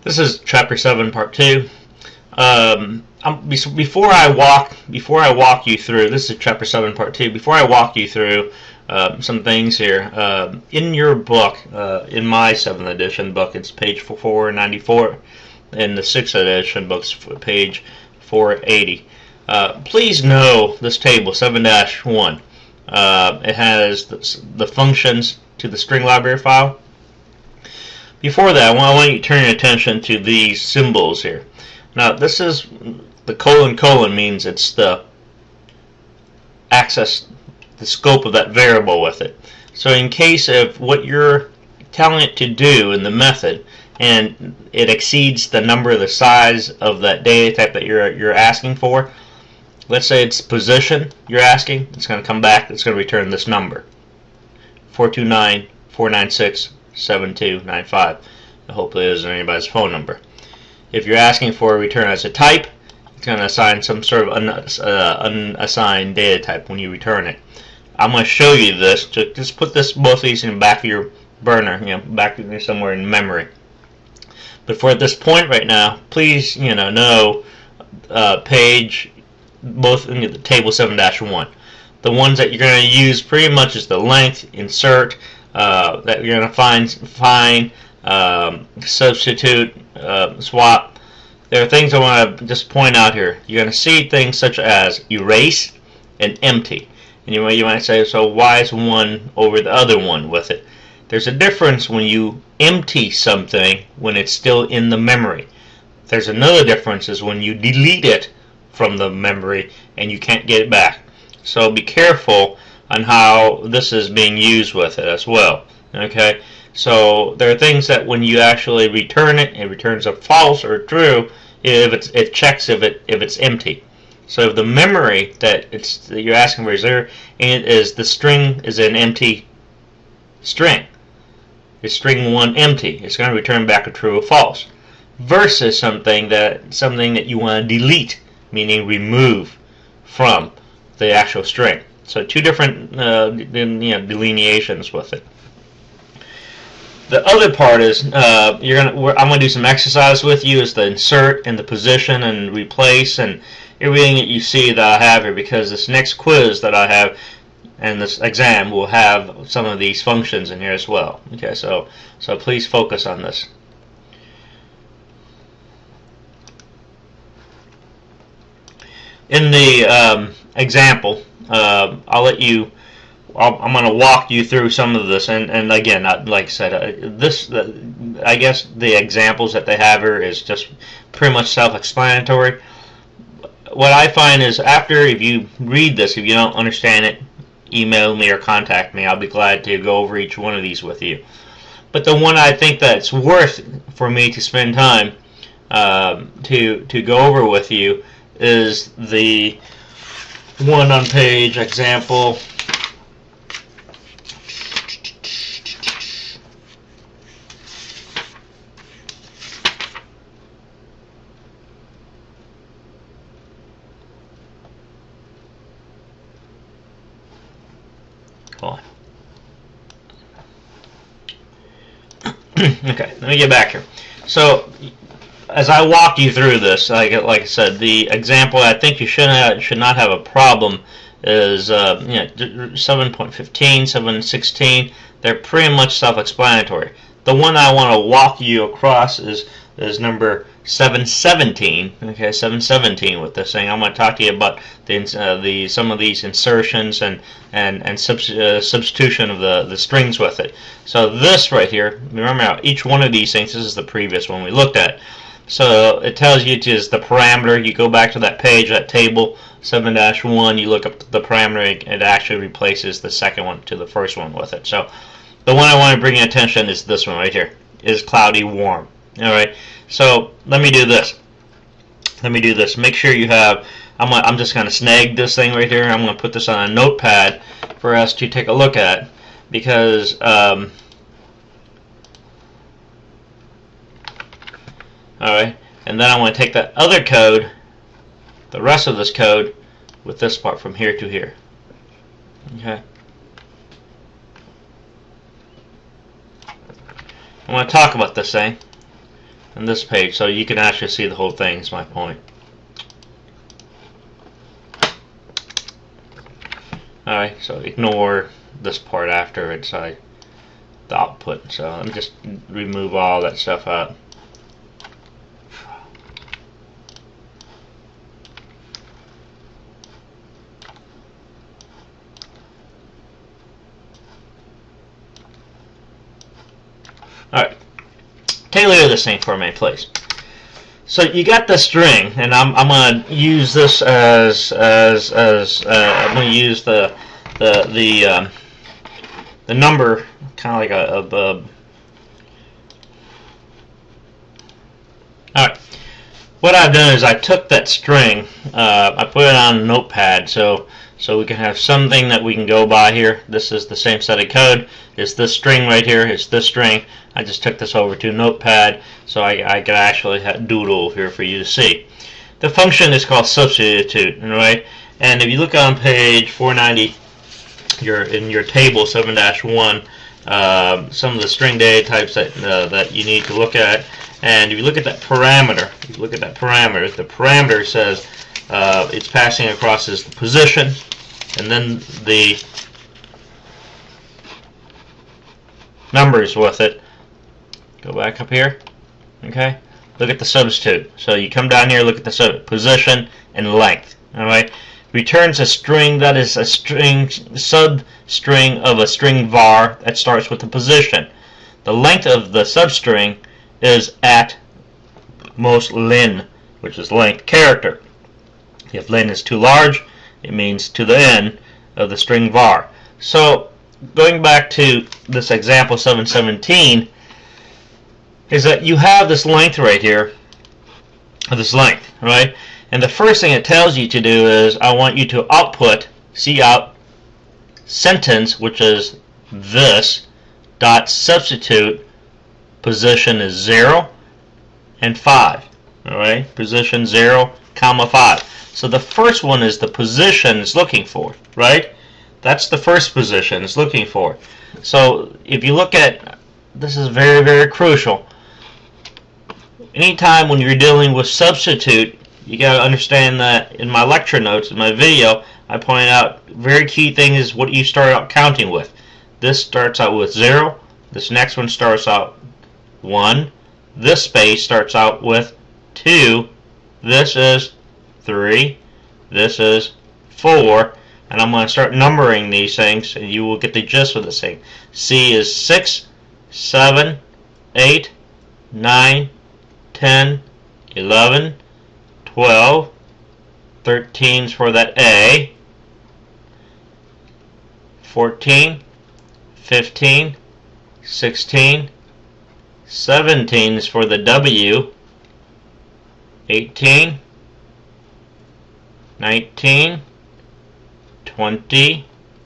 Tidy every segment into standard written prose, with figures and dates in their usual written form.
This is Chapter 7, Part 2. Before I walk you through, this is Chapter 7, Part 2. Before I walk you through some things here, in your book, in my 7th edition book, it's page 494. In the 6th edition book's page 480. Please know this table, 7-1. It has the functions to the string library file. Before that, I want you to turn your attention to these symbols here. Now, this is the colon means it's the access, the scope of that variable with it. So in case of what you're telling it to do in the method, and it exceeds the number, the size of that data type that you're asking for, let's say it's position you're asking, it's going to come back, it's going to return this number, 429-496-7295. Hopefully it isn't anybody's phone number. If you're asking for a return as a type, it's going to assign some sort of unassigned data type when you return it. I'm going to show you this. Just put both of these in the back of your burner, back somewhere in memory. But for this point right now, please, know page, both in the table 7-1. The ones that you're going to use pretty much is the length, insert, that you're going to find, substitute, swap. There are things I want to just point out here. You're going to see things such as erase and empty. And you might say, so why is one over the other one with it? There's a difference when you empty something when it's still in the memory. There's another difference is when you delete it from the memory and you can't get it back. So be careful on how this is being used with it as well. Okay, so there are things that when you actually return it, it returns a false or true if it checks if it's empty. So if the memory that you're asking for is there, and the string is an empty string, is string 1 empty, it's going to return back a true or false. Versus something that you want to delete, meaning remove from the actual string. So two different delineations with it. The other part is I'm going to do some exercise with you, is the insert and the position and replace and everything that you see that I have here, because this next quiz that I have and this exam will have some of these functions in here as well. Okay, so please focus on this. In the example, I'm going to walk you through some of this, and again, like I said, I guess the examples that they have here is just pretty much self-explanatory. What I find is if you read this, if you don't understand it, email me or contact me. I'll be glad to go over each one of these with you. But the one I think that's worth for me to spend time to go over with you is the one on page example. Okay, let me get back here. So, as I walk you through this, like I said, the example I think you should not have a problem is 7.15, 7.16. They're pretty much self-explanatory. The one I want to walk you across is number 717. Okay, 717 with this thing. I'm going to talk to you about some of these insertions and substitution of the strings with it. So this right here, remember now, each one of these things, this is the previous one we looked at. So it tells you is the parameter. You go back to that page, that table 7-1. You look up the parameter. It actually replaces the second one to the first one with it. So the one I want to bring your attention is this one right here. Is cloudy warm. All right. So let me do this. Make sure you have. I'm just going to snag this thing right here. I'm going to put this on a notepad for us to take a look at, because alright, and then I want to take that other code, the rest of this code, with this part from here to here. Okay. I want to talk about this thing. on this page, so you can actually see the whole thing. Is my point. Alright, so ignore this part after it's the output. So let me just remove all that stuff out. Alright, take a look at this thing for me, please. So you got the string, and I'm going to use this as I'm going to use the number, kind of like a Alright, what I've done is I took that string, I put it on a notepad, so we can have something that we can go by here. This is the same set of code. It's this string right here. It's this string. I just took this over to Notepad, so I could actually doodle here for you to see. The function is called substitute, right? And if you look on page 490, in your table 7-1, some of the string data types that you need to look at. And if you look at that parameter, the parameter says it's passing across as the position, and then the numbers with it. Go back up here. Okay. Look at the substitute. So you come down here, look at the position and length. All right. Returns a string that is a string substring of a string var that starts with the position. The length of the substring is at most len, which is length character. If len is too large, it means to the end of the string var. So going back to this example 717, is that you have this length right here, this length, right? And the first thing it tells you to do is I want you to output cout sentence, which is this, dot substitute position is 0 and 5. All right, position 0, comma 5. So the first one is the position it's looking for, right? That's the first position it's looking for. So if you look at, this is very, very crucial. Anytime when you're dealing with substitute, you got to understand that in my lecture notes, in my video, I pointed out very key thing is what you start out counting with. This starts out with 0. This next one starts out 1. This space starts out with 2. This is 3. This is 4. And I'm going to start numbering these things, and you will get the gist of this thing. C is 6, 7, 8, 9, 10, 11, 12, 13 is for that A, 14, 15, 16, 17 is for the W, 18, 19, 20,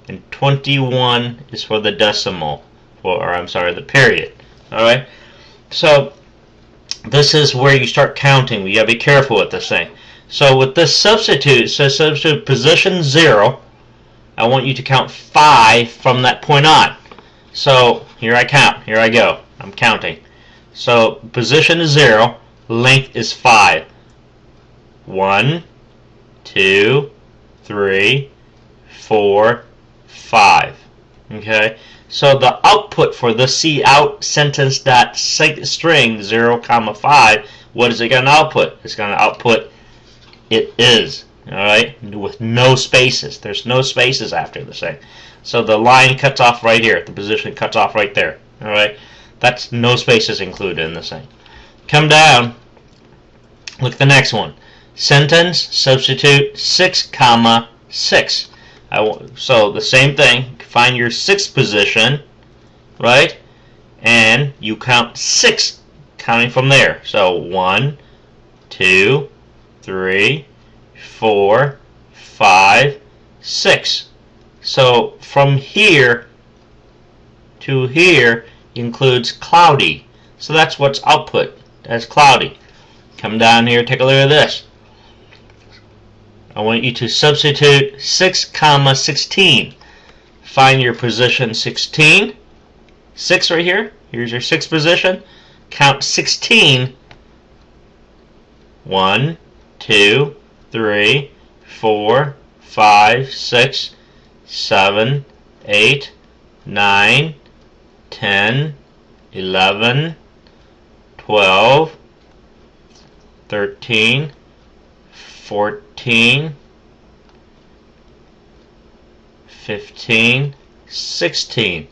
and 21 is for the decimal, the period. Alright? So this is where you start counting. You gotta be careful with this thing. So with this substitute, it says substitute position 0. I want you to count 5 from that point on. So here I count. Here I go. I'm counting. So position is 0. Length is 5. 1, 2, 3, 4, 5. Okay. So the output for the cout sentence dot string 0, 5, what is it going to output? It's going to output it is. Alright? With no spaces. There's no spaces after the thing. So the line cuts off right here. The position cuts off right there. Alright? That's no spaces included in this thing. Come down. Look at the next one. Sentence substitute 6, 6. So the same thing. Find your 6th position, right? And you count 6, counting from there. So 1, 2, 3, 4, 5, 6. So from here to here includes cloudy. So that's what's output. That's cloudy. Come down here, take a look at this. I want you to substitute 6, 16. Find your position 16. 6 right here. Here's your 6th position. Count 16 1, 2, 3, 4, 5, 6, 7, 8, 9, 10, 11, 12, 13, 14, 15, 16.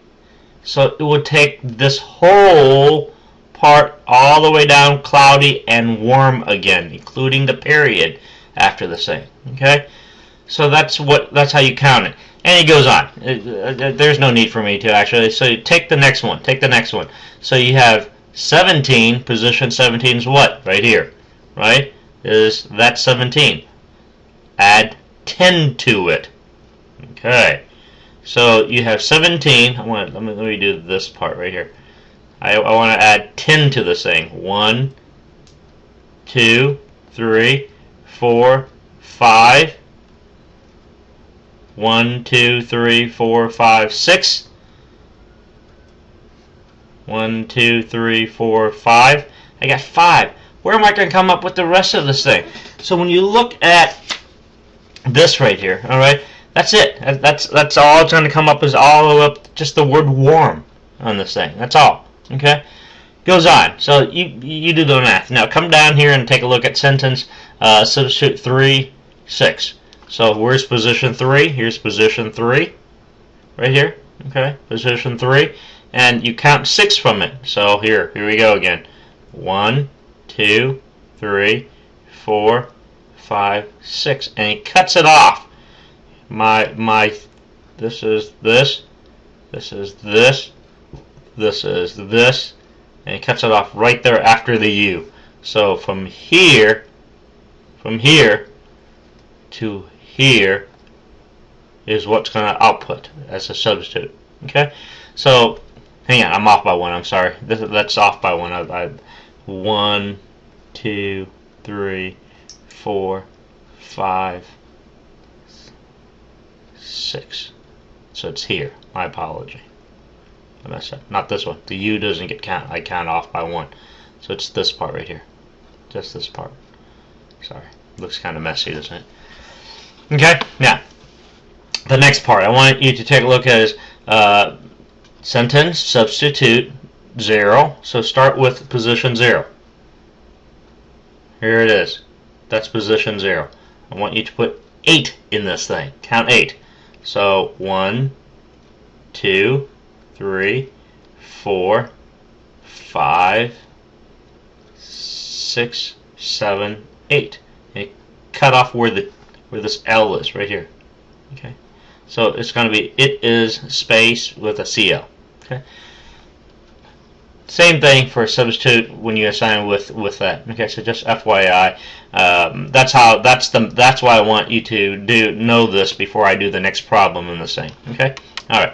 So it would take this whole part all the way down cloudy and warm again, including the period after the same. Okay? So that's how you count it. And it goes on. There's no need for me to actually. So you take the next one. Take the next one. So you have 17. Position 17 is what? Right here. Right? That's 17. Add 10 to it. Okay. So you have 17. Let me do this part right here. I want to add 10 to this thing. 1, 2, 3, 4, 5. 1, 2, 3, 4, 5, 6. 1, 2, 3, 4, 5. I got 5. Where am I going to come up with the rest of this thing? So when you look at this right here, all right, that's it. That's all it's going to come up is all up just the word warm on this thing. That's all. Okay. Goes on. So you do the math. Now come down here and take a look at sentence. Substitute 3, 6. So where's position 3? Here's position 3, right here. Okay, position 3, and you count 6 from it. So here we go again. 1, 2, 3, 4, 5, 6, and he cuts it off. This is this. This is this. This is this, and he cuts it off right there after the U. So from here to here is what's going to output as a substitute. Okay, so hang on, I'm off by 1. I'm sorry. That's off by 1. 1, 2, 3, 4, 5, 6. So it's here. My apology. I messed up. Not this one. The U doesn't get count. I count off by 1. So it's this part right here. Just this part. Sorry. Looks kind of messy, doesn't it? Okay, now, the next part I want you to take a look at is sentence, substitute, 0. So start with position 0. Here it is. That's position 0. I want you to put 8 in this thing. Count 8. So 1, 2, 3, 4, 5, 6, 7, 8. And cut off where this L is, right here. Okay, so it's going to be it is space with a CL. Okay, same thing for substitute when you assign with that. Okay, so just FYI, that's why I want you to know this before I do the next problem in this thing. Okay, all right.